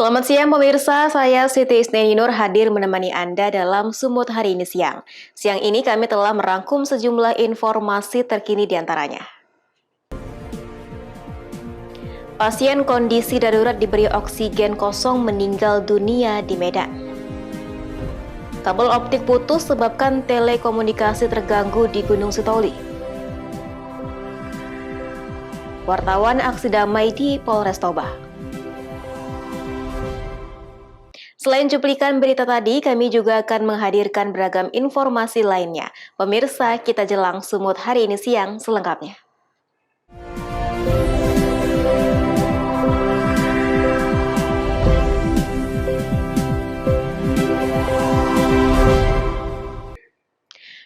Selamat siang pemirsa, saya Siti Isneinur hadir menemani Anda dalam Sumut hari ini siang. Siang ini kami telah merangkum sejumlah informasi terkini diantaranya. Pasien kondisi darurat diberi oksigen kosong meninggal dunia di Medan. Kabel optik putus sebabkan telekomunikasi terganggu di Gunung Sitoli. Wartawan aksi damai di Polres Toba. Selain cuplikan berita tadi, kami juga akan menghadirkan beragam informasi lainnya. Pemirsa, kita jelang Sumut hari ini siang selengkapnya.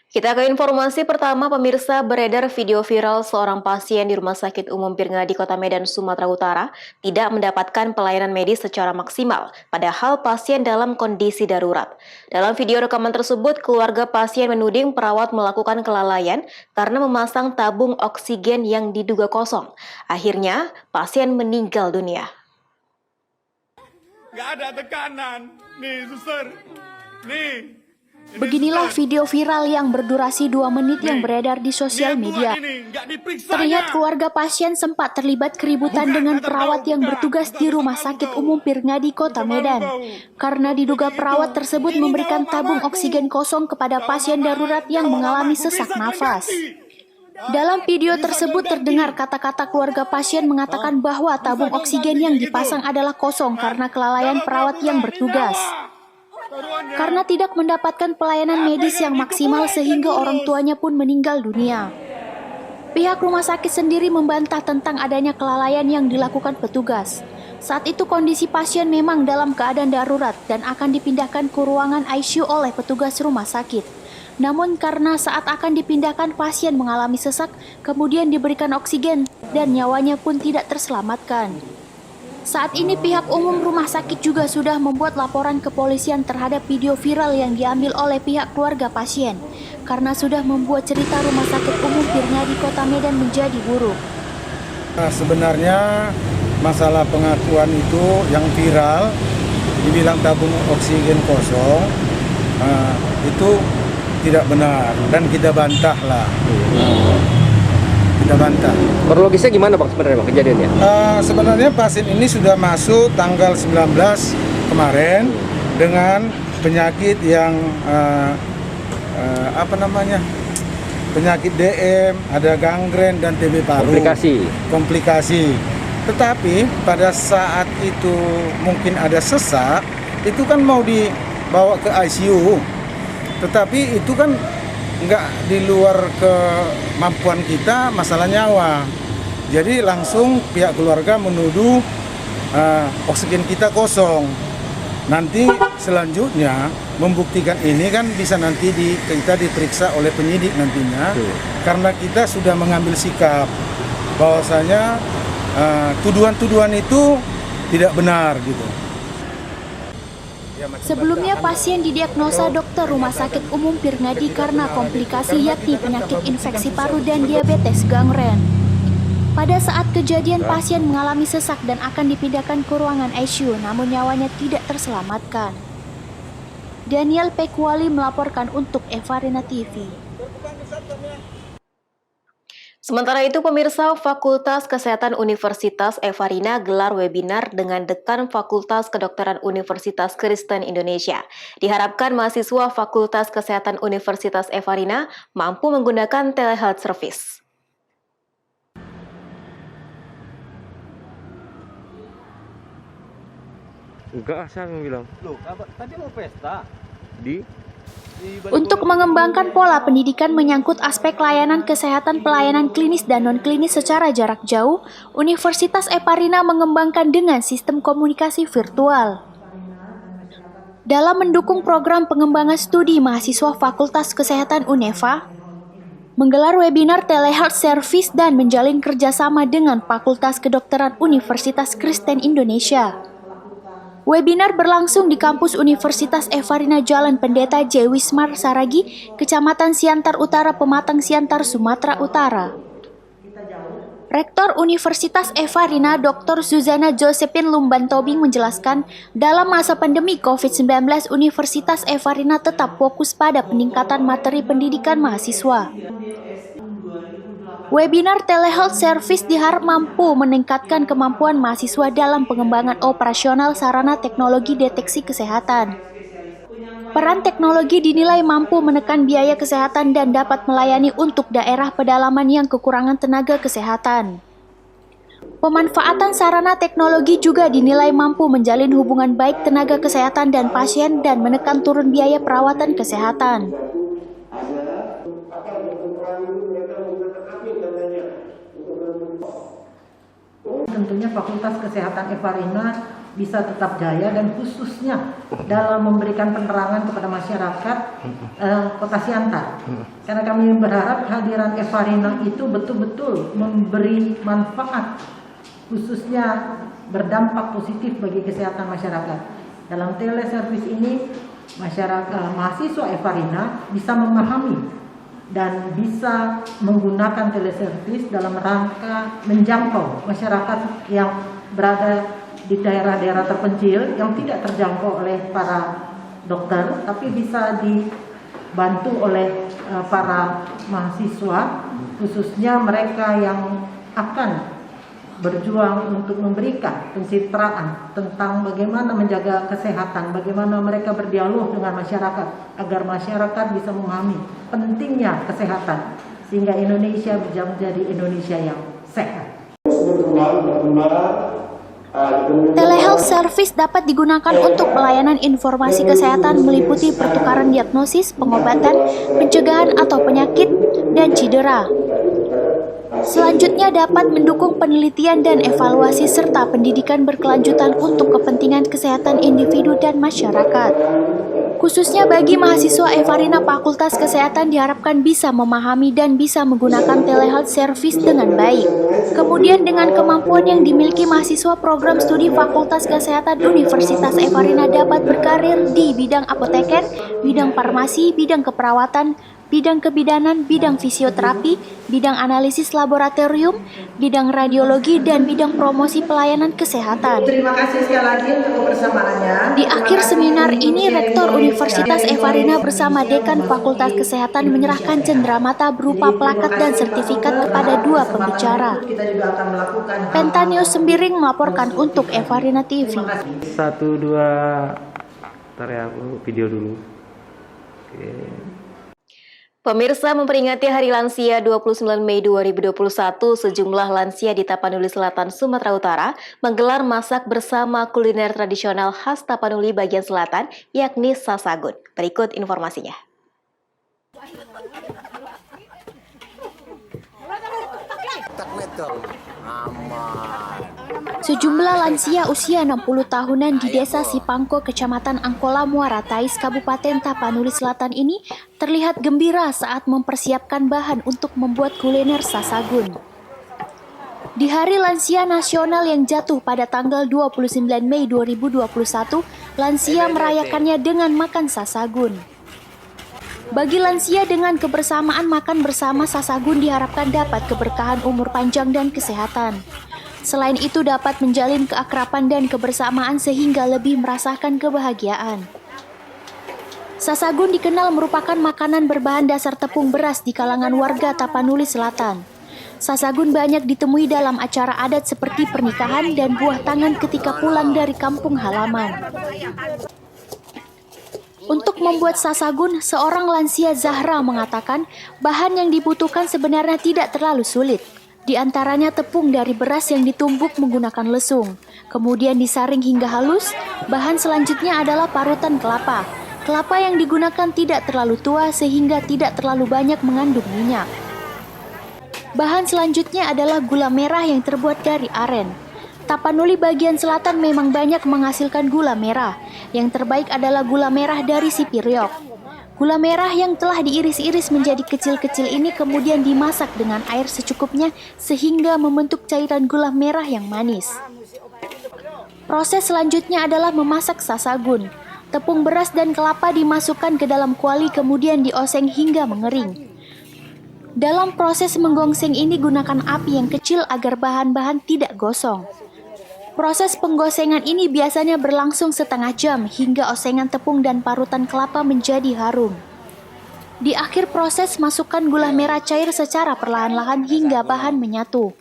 Kita ke informasi pertama, pemirsa. Beredar video viral seorang pasien di Rumah Sakit Umum Pirnga di Kota Medan, Sumatera Utara tidak mendapatkan pelayanan medis secara maksimal, padahal pasien dalam kondisi darurat. Dalam video rekaman tersebut, keluarga pasien menuding perawat melakukan kelalaian karena memasang tabung oksigen yang diduga kosong. Akhirnya, pasien meninggal dunia. Gak ada tekanan, nih suster, nih. Beginilah video viral yang berdurasi 2 menit yang beredar di sosial media. Terlihat keluarga pasien sempat terlibat keributan dengan perawat yang bertugas di Rumah Sakit Umum Pirnga di Kota Medan. Karena diduga perawat tersebut memberikan tabung oksigen kosong kepada pasien darurat yang mengalami sesak nafas. Dalam video tersebut terdengar kata-kata keluarga pasien mengatakan bahwa tabung oksigen yang dipasang adalah kosong karena kelalaian perawat yang bertugas. Karena tidak mendapatkan pelayanan medis yang maksimal sehingga orang tuanya pun meninggal dunia. Pihak rumah sakit sendiri membantah tentang adanya kelalaian yang dilakukan petugas. Saat itu kondisi pasien memang dalam keadaan darurat dan akan dipindahkan ke ruangan ICU oleh petugas rumah sakit. Namun karena saat akan dipindahkan pasien mengalami sesak, kemudian diberikan oksigen dan nyawanya pun tidak terselamatkan. Saat ini pihak umum rumah sakit juga sudah membuat laporan kepolisian terhadap video viral yang diambil oleh pihak keluarga pasien karena sudah membuat cerita Rumah Sakit Umum Pirnga di Kota Medan menjadi buruk. Nah, sebenarnya masalah pengakuan itu yang viral dibilang tabung oksigen kosong, itu tidak benar dan kita bantah lah. Kita bantah. Kronologisnya gimana Pak sebenarnya Pak kejadiannya? Sebenarnya pasien ini sudah masuk tanggal 19 kemarin dengan penyakit yang penyakit DM, ada gangren dan TB paru. Komplikasi. Tetapi pada saat itu mungkin ada sesak, itu kan mau dibawa ke ICU. Tetapi itu kan nggak di luar kemampuan kita, masalah nyawa. Jadi langsung pihak keluarga menuduh oksigen kita kosong. Nanti selanjutnya membuktikan ini kan bisa nanti kita diperiksa oleh penyidik nantinya. Karena kita sudah mengambil sikap bahwasanya tuduhan-tuduhan itu tidak benar gitu. Sebelumnya pasien didiagnosa dokter Rumah Sakit Umum Pirnga karena komplikasi yakni penyakit infeksi paru dan diabetes gangren. Pada saat kejadian pasien mengalami sesak dan akan dipindahkan ke ruangan ICU namun nyawanya tidak terselamatkan. Daniel Pekuali melaporkan untuk Evarina TV. Sementara itu, pemirsa, Fakultas Kesehatan Universitas Evarina gelar webinar dengan Dekan Fakultas Kedokteran Universitas Kristen Indonesia. Diharapkan mahasiswa Fakultas Kesehatan Universitas Evarina mampu menggunakan telehealth service. Enggak, saya bilang. Loh, tadi mau pesta? Untuk mengembangkan pola pendidikan menyangkut aspek layanan kesehatan pelayanan klinis dan non-klinis secara jarak jauh, Universitas Evarina mengembangkan dengan sistem komunikasi virtual. Dalam mendukung program pengembangan studi mahasiswa Fakultas Kesehatan UNEVA, menggelar webinar telehealth service dan menjalin kerjasama dengan Fakultas Kedokteran Universitas Kristen Indonesia. Webinar berlangsung di kampus Universitas Evarina Jalan Pendeta J. Wismar Saragi, Kecamatan Siantar Utara, Pematang Siantar, Sumatera Utara. Rektor Universitas Eva Rina Dr. Suzana Josephine Lumbantobing menjelaskan, dalam masa pandemi COVID-19, Universitas Eva Rina tetap fokus pada peningkatan materi pendidikan mahasiswa. Webinar Telehealth Service diharap mampu meningkatkan kemampuan mahasiswa dalam pengembangan operasional sarana teknologi deteksi kesehatan. Peran teknologi dinilai mampu menekan biaya kesehatan dan dapat melayani untuk daerah pedalaman yang kekurangan tenaga kesehatan. Pemanfaatan sarana teknologi juga dinilai mampu menjalin hubungan baik tenaga kesehatan dan pasien dan menekan turun biaya perawatan kesehatan. Tentunya Fakultas Kesehatan Eva Rina bisa tetap jaya dan khususnya dalam memberikan penerangan kepada masyarakat Kota Siantar. Karena kami berharap kehadiran Eva Rina itu betul-betul memberi manfaat, khususnya berdampak positif bagi kesehatan masyarakat. Dalam teleservis ini, mahasiswa Eva Rina bisa memahami dan bisa menggunakan teleservis dalam rangka menjangkau masyarakat yang berada di daerah-daerah terpencil yang tidak terjangkau oleh para dokter, tapi bisa dibantu oleh para mahasiswa, khususnya mereka yang akan berjuang untuk memberikan pencitraan tentang bagaimana menjaga kesehatan, bagaimana mereka berdialog dengan masyarakat, agar masyarakat bisa memahami pentingnya kesehatan, sehingga Indonesia bisa menjadi Indonesia yang sehat. Telehealth service dapat digunakan untuk pelayanan informasi kesehatan meliputi pertukaran diagnosis, pengobatan, pencegahan atau penyakit, dan cedera. Selanjutnya dapat mendukung penelitian dan evaluasi serta pendidikan berkelanjutan untuk kepentingan kesehatan individu dan masyarakat. Khususnya bagi mahasiswa Eva Rina Fakultas Kesehatan diharapkan bisa memahami dan bisa menggunakan telehealth service dengan baik. Kemudian dengan kemampuan yang dimiliki mahasiswa program studi Fakultas Kesehatan Universitas Eva Rina dapat berkarir di bidang apoteker, bidang farmasi, bidang keperawatan, bidang kebidanan, bidang fisioterapi, bidang analisis laboratorium, bidang radiologi, dan bidang promosi pelayanan kesehatan. Terima kasih sekali lagi untuk kebersamaannya. Di akhir seminar ini, Rektor Universitas Eva Rina bersama Dekan Fakultas Kesehatan menyerahkan cenderamata berupa plakat dan sertifikat kepada dua pembicara. Pentanews Sembiring melaporkan untuk Eva Rina TV. 1, 2, ntar ya aku video dulu. Oke. Pemirsa, memperingati Hari Lansia 29 Mei 2021, sejumlah lansia di Tapanuli Selatan, Sumatera Utara menggelar masak bersama kuliner tradisional khas Tapanuli bagian selatan, yakni sasagun. Berikut informasinya. Sejumlah lansia usia 60 tahunan di Desa Sipangko, Kecamatan Angkola, Muara Tais, Kabupaten Tapanuli Selatan ini terlihat gembira saat mempersiapkan bahan untuk membuat kuliner sasagun. Di Hari Lansia Nasional yang jatuh pada tanggal 29 Mei 2021, lansia merayakannya dengan makan sasagun. Bagi lansia dengan kebersamaan makan bersama sasagun diharapkan dapat keberkahan umur panjang dan kesehatan. Selain itu dapat menjalin keakraban dan kebersamaan sehingga lebih merasakan kebahagiaan. Sasagun dikenal merupakan makanan berbahan dasar tepung beras di kalangan warga Tapanuli Selatan. Sasagun banyak ditemui dalam acara adat seperti pernikahan dan buah tangan ketika pulang dari kampung halaman. Untuk membuat sasagun, seorang lansia Zahra mengatakan bahan yang dibutuhkan sebenarnya tidak terlalu sulit. Di antaranya tepung dari beras yang ditumbuk menggunakan lesung, kemudian disaring hingga halus. Bahan selanjutnya adalah parutan kelapa. Kelapa yang digunakan tidak terlalu tua sehingga tidak terlalu banyak mengandung minyak. Bahan selanjutnya adalah gula merah yang terbuat dari aren. Tapanuli bagian selatan memang banyak menghasilkan gula merah. Yang terbaik adalah gula merah dari Sipiriok. Gula merah yang telah diiris-iris menjadi kecil-kecil ini kemudian dimasak dengan air secukupnya sehingga membentuk cairan gula merah yang manis. Proses selanjutnya adalah memasak sasagun. Tepung beras dan kelapa dimasukkan ke dalam kuali kemudian dioseng hingga mengering. Dalam proses menggongseng ini gunakan api yang kecil agar bahan-bahan tidak gosong. Proses penggosengan ini biasanya berlangsung setengah jam hingga osengan tepung dan parutan kelapa menjadi harum. Di akhir proses masukkan gula merah cair secara perlahan-lahan hingga bahan menyatu.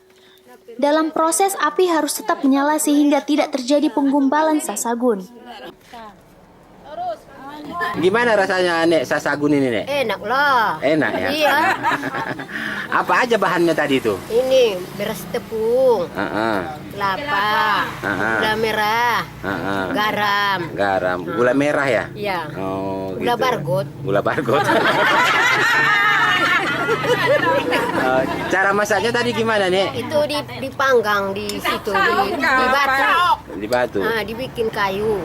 Dalam proses api harus tetap menyala sehingga tidak terjadi penggumpalan sasagun. Gimana rasanya Nek sasagun ini Nek? Enak lah. Enak ya? Iya. Apa aja bahannya tadi itu? Ini beras tepung, Kelapa, gula merah, garam. garam, gula merah ya? Iya. Oh, Gula gitu. bargot. Gula bargot. Cara masaknya tadi gimana Nek? Itu dipanggang di situ di batu. Di batu. Nah, dibikin kayu.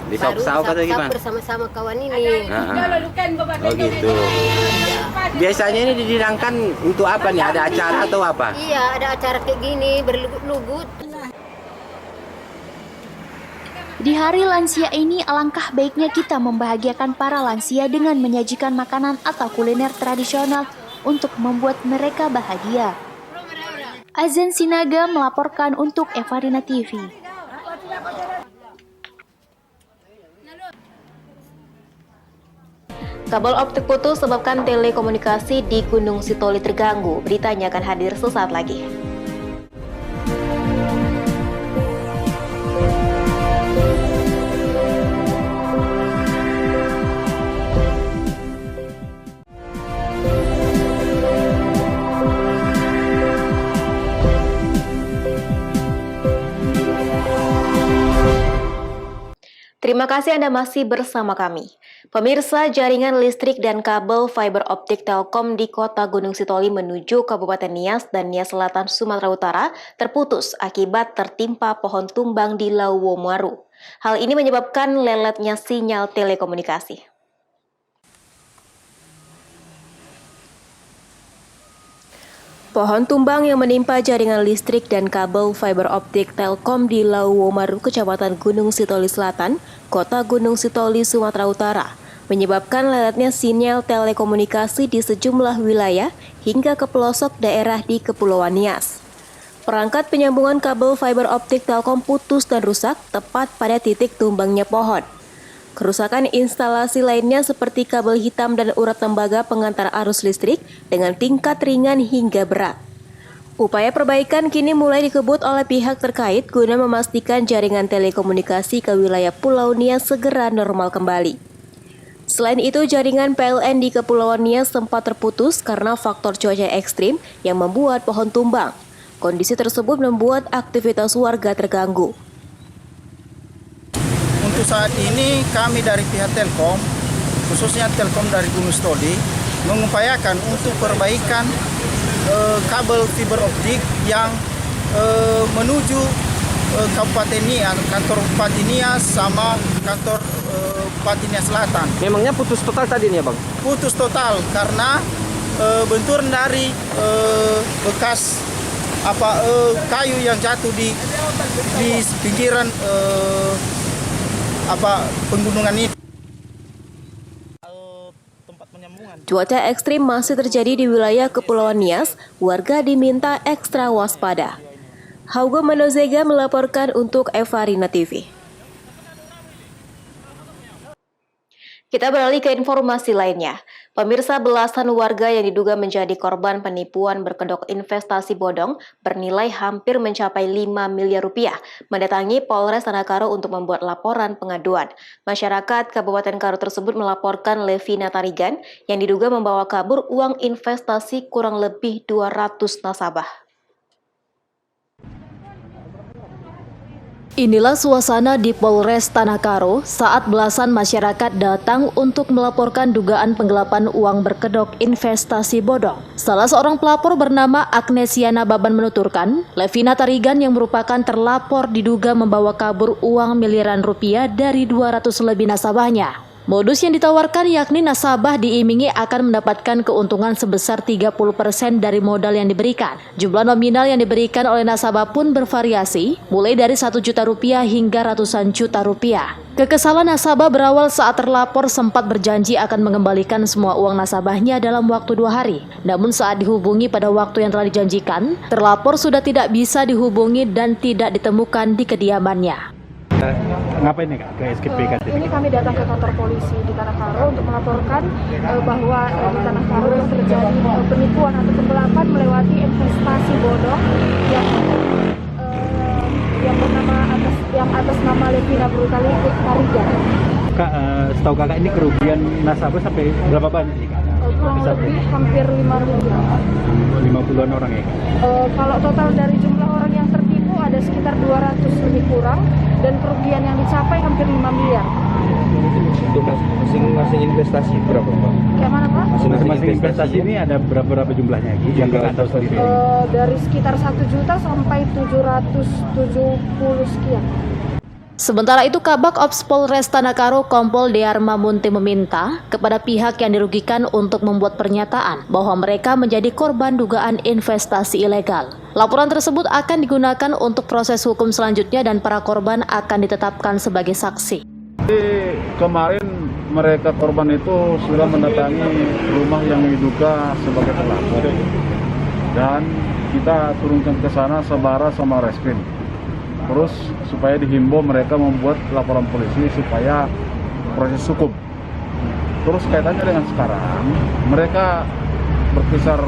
Disop-sop atau disap-sap gimana? bersama-sama kawan ini. Oh gitu. Biasanya ini dihidangkan untuk apa nih? Ada acara atau apa? Iya, ada acara kayak gini berlugut-lugut. Di hari lansia ini alangkah baiknya kita membahagiakan para lansia dengan menyajikan makanan atau kuliner tradisional untuk membuat mereka bahagia. Azan Sinaga melaporkan untuk Evarina TV. Kabel optik putus sebabkan telekomunikasi di Gunung Sitoli terganggu. Beritanya akan hadir sesaat lagi. Terima kasih Anda masih bersama kami. Pemirsa, jaringan listrik dan kabel fiber optik Telkom di kota Gunung Sitoli menuju Kabupaten Nias dan Nias Selatan, Sumatera Utara terputus akibat tertimpa pohon tumbang di Lauwomaru. Hal ini menyebabkan leletnya sinyal telekomunikasi. Pohon tumbang yang menimpa jaringan listrik dan kabel fiber optik Telkom di Lauwomaru, Kecamatan Gunung Sitoli Selatan, Kota Gunung Sitoli, Sumatera Utara, menyebabkan leletnya sinyal telekomunikasi di sejumlah wilayah hingga ke pelosok daerah di Kepulauan Nias. Perangkat penyambungan kabel fiber optik Telkom putus dan rusak tepat pada titik tumbangnya pohon. Kerusakan instalasi lainnya seperti kabel hitam dan urat tembaga pengantar arus listrik dengan tingkat ringan hingga berat. Upaya perbaikan kini mulai dikebut oleh pihak terkait guna memastikan jaringan telekomunikasi ke wilayah Pulau Nias segera normal kembali. Selain itu, jaringan PLN di Kepulauan Nias sempat terputus karena faktor cuaca ekstrim yang membuat pohon tumbang. Kondisi tersebut membuat aktivitas warga terganggu. Untuk saat ini kami dari pihak Telkom, khususnya Telkom dari Gunung Sitoli, mengupayakan untuk perbaikan kabel fiber optik yang menuju Kabupaten Nias, kantor Bupati Nias sama kantor Bupati Nias Selatan. Memangnya putus total tadi nih ya Bang? Putus total karena benturan dari bekas kayu yang jatuh di pinggiran penggunungan ini. Cuaca ekstrim masih terjadi di wilayah Kepulauan Nias, warga diminta ekstra waspada. Haugo Manozega melaporkan untuk Evarina TV. Kita beralih ke informasi lainnya. Pemirsa, belasan warga yang diduga menjadi korban penipuan berkedok investasi bodong bernilai hampir mencapai 5 miliar rupiah mendatangi Polres Tanah untuk membuat laporan pengaduan. Masyarakat Kabupaten Karo tersebut melaporkan Levina Tarigan yang diduga membawa kabur uang investasi kurang lebih 200 nasabah. Inilah suasana di Polres Tanah Karo saat belasan masyarakat datang untuk melaporkan dugaan penggelapan uang berkedok investasi bodong. Salah seorang pelapor bernama Agnesiana Baban menuturkan, Levina Tarigan yang merupakan terlapor diduga membawa kabur uang miliaran rupiah dari 200 lebih nasabahnya. Modus yang ditawarkan yakni nasabah diimingi akan mendapatkan keuntungan sebesar 30% dari modal yang diberikan. Jumlah nominal yang diberikan oleh nasabah pun bervariasi, mulai dari 1 juta rupiah hingga ratusan juta rupiah. Kekesalan nasabah berawal saat terlapor sempat berjanji akan mengembalikan semua uang nasabahnya dalam waktu 2 hari. Namun saat dihubungi pada waktu yang telah dijanjikan, terlapor sudah tidak bisa dihubungi dan tidak ditemukan di kediamannya. Ngapain nih Kak ke SKP kan? Ini kami datang ke kantor polisi di Tanah Karo untuk melaporkan bahwa di Tanah Karo terjadi penipuan atau penggelapan melewati investasi bodong yang atas nama Levina Brutali Tarigan. Kak, setahu Kakak ini kerugian nasabah sampai berapa banyak nih Kak? Kurang lebih hampir 5 miliar. 50-an orang ya Kak? Kalau total dari jumlah orang yang tertipu ada sekitar 200 lebih kurang dan kerugian yang dicapai hampir 5 miliar. Untuk masing-masing investasi berapa Pak? Kayak mana Pak? Masing-masing investasi ini ada berapa jumlahnya yang Kakak tahu sendiri? Dari sekitar 1 juta sampai 770 sekian. Sementara itu, Kabak Ops Polres Tanah Karo Kompol Dearma Munti meminta kepada pihak yang dirugikan untuk membuat pernyataan bahwa mereka menjadi korban dugaan investasi ilegal. Laporan tersebut akan digunakan untuk proses hukum selanjutnya dan para korban akan ditetapkan sebagai saksi. Jadi, kemarin mereka korban itu sudah mendatangi rumah yang diduga sebagai pelapor dan kita turunkan ke sana sebara sama reskrim. Terus supaya dihimbau mereka membuat laporan polisi supaya proses hukum. Terus kaitannya dengan sekarang, mereka berkisar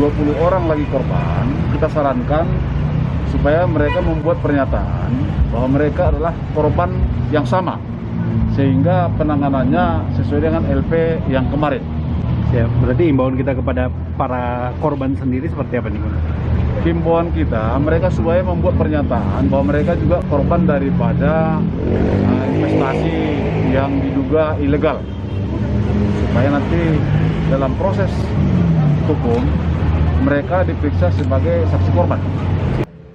20 orang lagi korban. Kita sarankan supaya mereka membuat pernyataan bahwa mereka adalah korban yang sama, sehingga penanganannya sesuai dengan LP yang kemarin. Ya, berarti imbauan kita kepada para korban sendiri seperti apa nih? Himbauan kita, mereka supaya membuat pernyataan bahwa mereka juga korban daripada investasi yang diduga ilegal, supaya nanti dalam proses hukum mereka diperiksa sebagai saksi korban.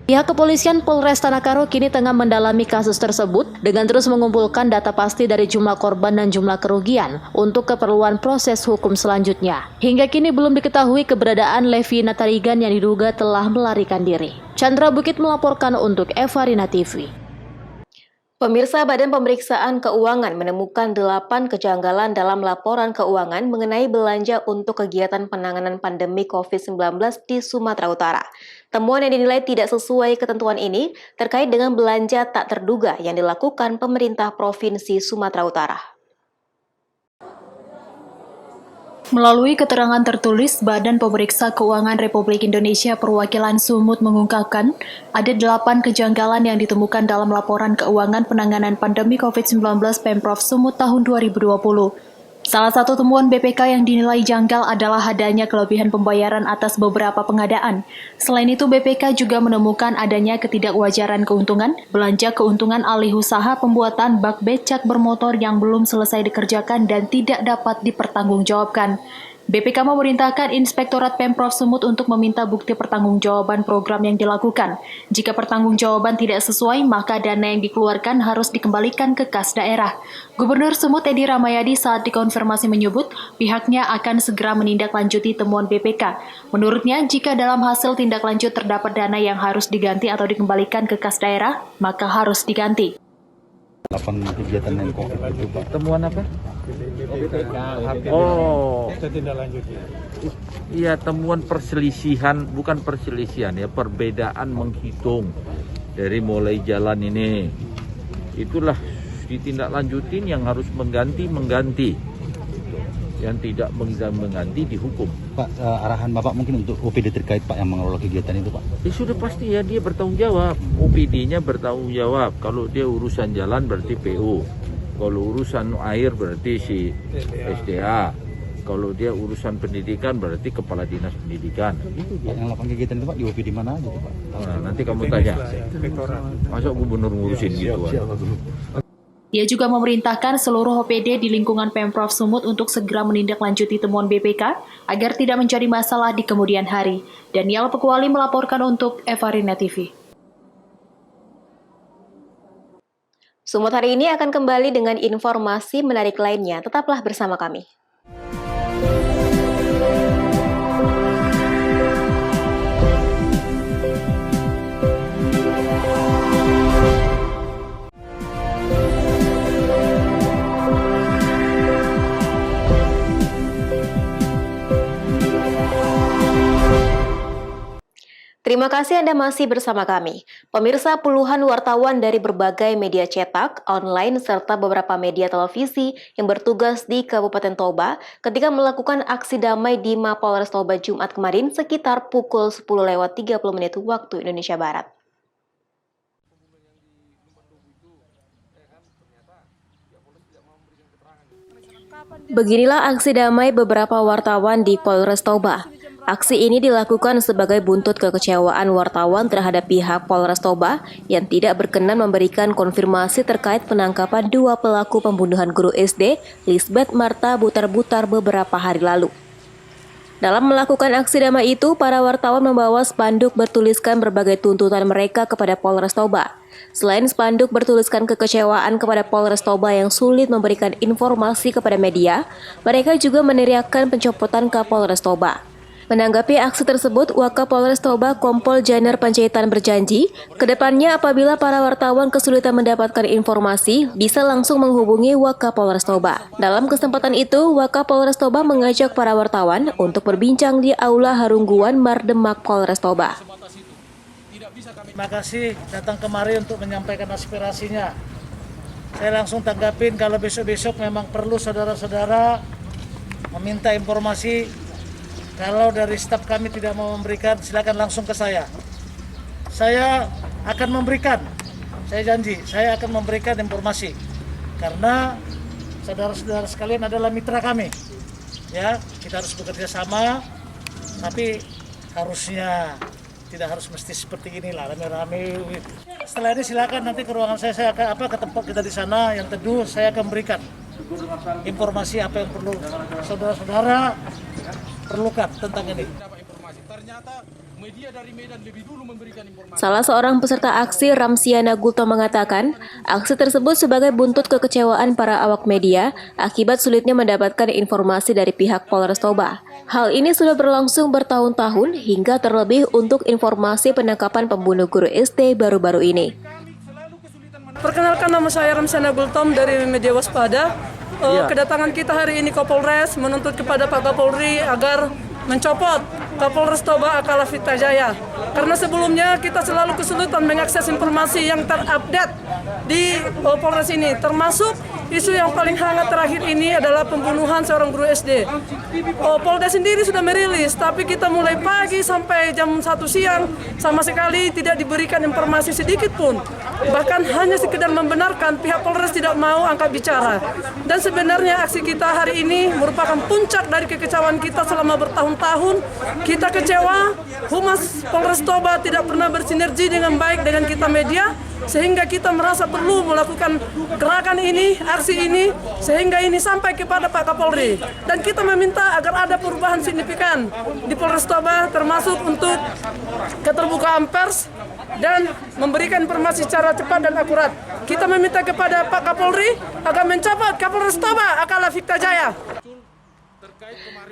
Pihak kepolisian Polres Tanah Karo kini tengah mendalami kasus tersebut dengan terus mengumpulkan data pasti dari jumlah korban dan jumlah kerugian untuk keperluan proses hukum selanjutnya. Hingga kini belum diketahui keberadaan Levina Tarigan yang diduga telah melarikan diri. Chandra Bukit melaporkan untuk Evarina TV. Pemirsa, Badan Pemeriksaan Keuangan menemukan 8 kejanggalan dalam laporan keuangan mengenai belanja untuk kegiatan penanganan pandemi COVID-19 di Sumatera Utara. Temuan yang dinilai tidak sesuai ketentuan ini terkait dengan belanja tak terduga yang dilakukan pemerintah Provinsi Sumatera Utara. Melalui keterangan tertulis, Badan Pemeriksa Keuangan Republik Indonesia Perwakilan Sumut mengungkapkan ada 8 kejanggalan yang ditemukan dalam laporan keuangan penanganan pandemi COVID-19 Pemprov Sumut tahun 2020. Salah satu temuan BPK yang dinilai janggal adalah adanya kelebihan pembayaran atas beberapa pengadaan. Selain itu, BPK juga menemukan adanya ketidakwajaran keuntungan, belanja keuntungan alih usaha pembuatan bak becak bermotor yang belum selesai dikerjakan dan tidak dapat dipertanggungjawabkan. BPK memerintahkan Inspektorat Pemprov Sumut untuk meminta bukti pertanggungjawaban program yang dilakukan. Jika pertanggungjawaban tidak sesuai, maka dana yang dikeluarkan harus dikembalikan ke kas daerah. Gubernur Sumut Edi Ramayadi saat dikonfirmasi menyebut pihaknya akan segera menindaklanjuti temuan BPK. Menurutnya, jika dalam hasil tindak lanjut terdapat dana yang harus diganti atau dikembalikan ke kas daerah, maka harus diganti. 8 kegiatan yang COVID itu Pak. Temuan apa? Iya, temuan perselisihan, bukan perselisihan ya, perbedaan menghitung dari mulai jalan ini. Itulah ditindaklanjutin, yang harus mengganti. Yang tidak mengganti dihukum. Pak, arahan Bapak mungkin untuk OPD terkait Pak yang mengelola kegiatan itu Pak? Ya sudah pasti ya, dia bertanggung jawab. OPD-nya bertanggung jawab. Kalau dia urusan jalan berarti PU. Kalau urusan air berarti si SDA. Kalau dia urusan pendidikan berarti Kepala Dinas Pendidikan. Itu dia. Yang 8 kegiatan itu Pak di OPD mana aja Pak? Nah, nanti kamu tanya. Masa gubernur ngurusin gitu? Ia juga memerintahkan seluruh OPD di lingkungan Pemprov Sumut untuk segera menindaklanjuti temuan BPK agar tidak menjadi masalah di kemudian hari. Daniel Pekuali melaporkan untuk Evarina TV. Sumut hari ini akan kembali dengan informasi menarik lainnya. Tetaplah bersama kami. Terima kasih Anda masih bersama kami. Pemirsa, puluhan wartawan dari berbagai media cetak, online, serta beberapa media televisi yang bertugas di Kabupaten Toba ketika melakukan aksi damai di Mapolres Toba Jumat kemarin sekitar pukul 10:30 waktu Indonesia Barat. Beginilah aksi damai beberapa wartawan di Polres Toba. Aksi ini dilakukan sebagai buntut kekecewaan wartawan terhadap pihak Polres Toba yang tidak berkenan memberikan konfirmasi terkait penangkapan dua pelaku pembunuhan guru SD, Lisbeth Marta Butar-Butar beberapa hari lalu. Dalam melakukan aksi damai itu, para wartawan membawa spanduk bertuliskan berbagai tuntutan mereka kepada Polres Toba. Selain spanduk bertuliskan kekecewaan kepada Polres Toba yang sulit memberikan informasi kepada media, mereka juga meneriakkan pencopotan Kapolres Toba. Menanggapi aksi tersebut, Wakapolres Toba Kompol Janar Panjaitan berjanji, kedepannya apabila para wartawan kesulitan mendapatkan informasi, bisa langsung menghubungi Wakapolres Toba. Dalam kesempatan itu, Wakapolres Toba mengajak para wartawan untuk berbincang di Aula Harungguan Mardemak Polres Toba. Terima kasih datang kemari untuk menyampaikan aspirasinya. Saya langsung tanggapin kalau besok-besok memang perlu saudara-saudara meminta informasi. Kalau dari staf kami tidak mau memberikan, silakan langsung ke saya. Saya akan memberikan, saya janji, saya akan memberikan informasi. Karena saudara-saudara sekalian adalah mitra kami. Ya, kita harus bekerja sama, tapi harusnya tidak harus mesti seperti inilah, rame-rame. Setelah ini silakan nanti ke ruangan saya akan ke tempat kita di sana yang teduh, saya akan berikan informasi apa yang perlu saudara-saudara perlukan tentang ini. Salah seorang peserta aksi, Ramsiana Gulto, mengatakan, aksi tersebut sebagai buntut kekecewaan para awak media akibat sulitnya mendapatkan informasi dari pihak Polres Toba. Hal ini sudah berlangsung bertahun-tahun hingga terlebih untuk informasi penangkapan pembunuh guru SD baru-baru ini. Perkenalkan, nama saya Ramsiana Gultom dari Media Waspada. Kedatangan kita hari ini ke Polres menuntut kepada Pak Kapolri agar mencopot Kapolres Toba Akala Fikta Jaya. Karena sebelumnya kita selalu kesulitan mengakses informasi yang terupdate di Polres ini, termasuk isu yang paling hangat terakhir ini adalah pembunuhan seorang guru SD. Polda sendiri sudah merilis, tapi kita mulai pagi sampai jam 1 siang sama sekali tidak diberikan informasi sedikit pun. Bahkan hanya sekedar membenarkan, pihak Polres tidak mau angkat bicara. Dan sebenarnya aksi kita hari ini merupakan puncak dari kekecewaan kita selama bertahun-tahun. Kita kecewa, Humas Polres Toba tidak pernah bersinergi dengan baik dengan kita media, sehingga kita merasa perlu melakukan gerakan ini, aksi ini, sehingga ini sampai kepada Pak Kapolri. Dan kita meminta agar ada perubahan signifikan di Polres Toba, termasuk untuk keterbukaan pers dan memberikan informasi secara cepat dan akurat. Kita meminta kepada Pak Kapolri agar mencopot Kapolres Toba Akala Fikta Jaya.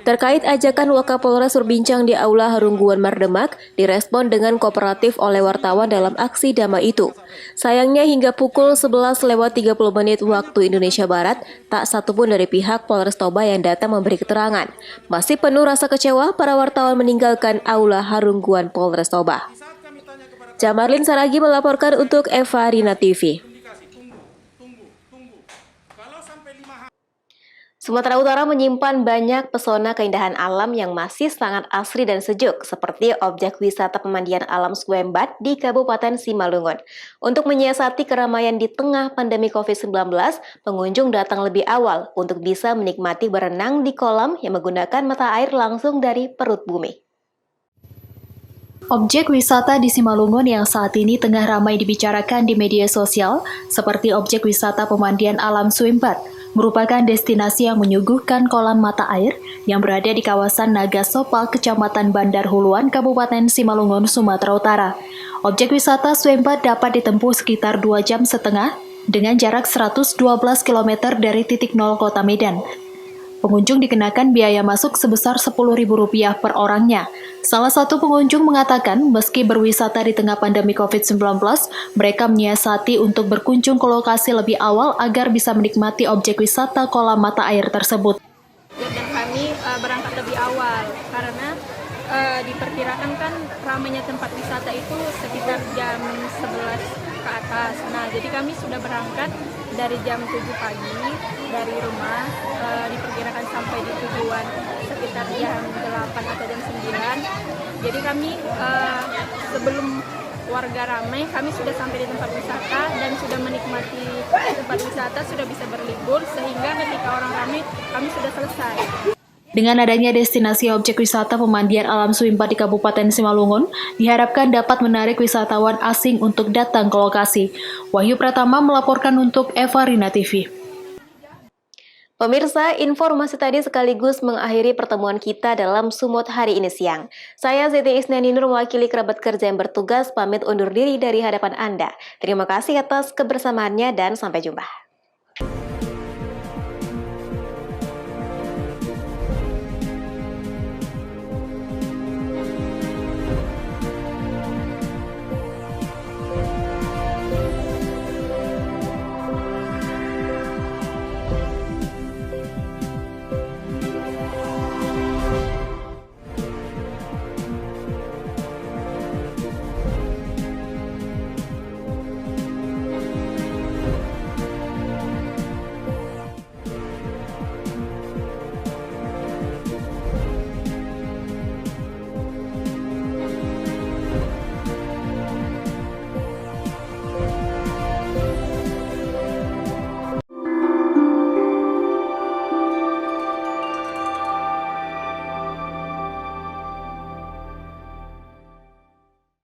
Terkait ajakan Wakapolres berbincang di Aula Harungguan Mardemak, direspon dengan kooperatif oleh wartawan dalam aksi damai itu. Sayangnya hingga pukul 11:30 waktu Indonesia Barat, tak satupun dari pihak Polres Toba yang datang memberi keterangan. Masih penuh rasa kecewa, para wartawan meninggalkan Aula Harungguan Polres Toba. Jamarlin Saragi melaporkan untuk Eva Rina TV. Sumatera Utara menyimpan banyak pesona keindahan alam yang masih sangat asri dan sejuk, seperti objek wisata pemandian alam Swembat di Kabupaten Simalungun. Untuk menyiasati keramaian di tengah pandemi COVID-19, pengunjung datang lebih awal untuk bisa menikmati berenang di kolam yang menggunakan mata air langsung dari perut bumi. Objek wisata di Simalungun yang saat ini tengah ramai dibicarakan di media sosial, seperti objek wisata pemandian alam Swembat, merupakan destinasi yang menyuguhkan kolam mata air yang berada di kawasan Nagasopal, Kecamatan Bandar Huluan, Kabupaten Simalungun, Sumatera Utara. Objek wisata Swembat dapat ditempuh sekitar 2,5 jam dengan jarak 112 km dari titik nol kota Medan. Pengunjung dikenakan biaya masuk sebesar Rp10.000 per orangnya. Salah satu pengunjung mengatakan meski berwisata di tengah pandemi COVID-19, mereka menyiasati untuk berkunjung ke lokasi lebih awal agar bisa menikmati objek wisata kolam mata air tersebut. Dan kami berangkat lebih awal karena diperkirakan kan ramainya tempat wisata itu sekitar jam 11 ke atas. Nah, jadi kami sudah berangkat dari jam 7 pagi dari rumah, diperkirakan sampai di tujuan sekitar jam 8 atau jam 9. Jadi kami sebelum warga ramai, kami sudah sampai di tempat wisata dan sudah menikmati tempat wisata, sudah bisa berlibur, sehingga ketika orang ramai, kami sudah selesai. Dengan adanya destinasi objek wisata pemandian alam Suimpa di Kabupaten Simalungun, diharapkan dapat menarik wisatawan asing untuk datang ke lokasi. Wahyu Pratama melaporkan untuk Eva Rina TV. Pemirsa, informasi tadi sekaligus mengakhiri pertemuan kita dalam Sumut hari ini siang. Saya Siti Isnaninur mewakili kerabat kerja yang bertugas pamit undur diri dari hadapan Anda. Terima kasih atas kebersamaannya dan sampai jumpa.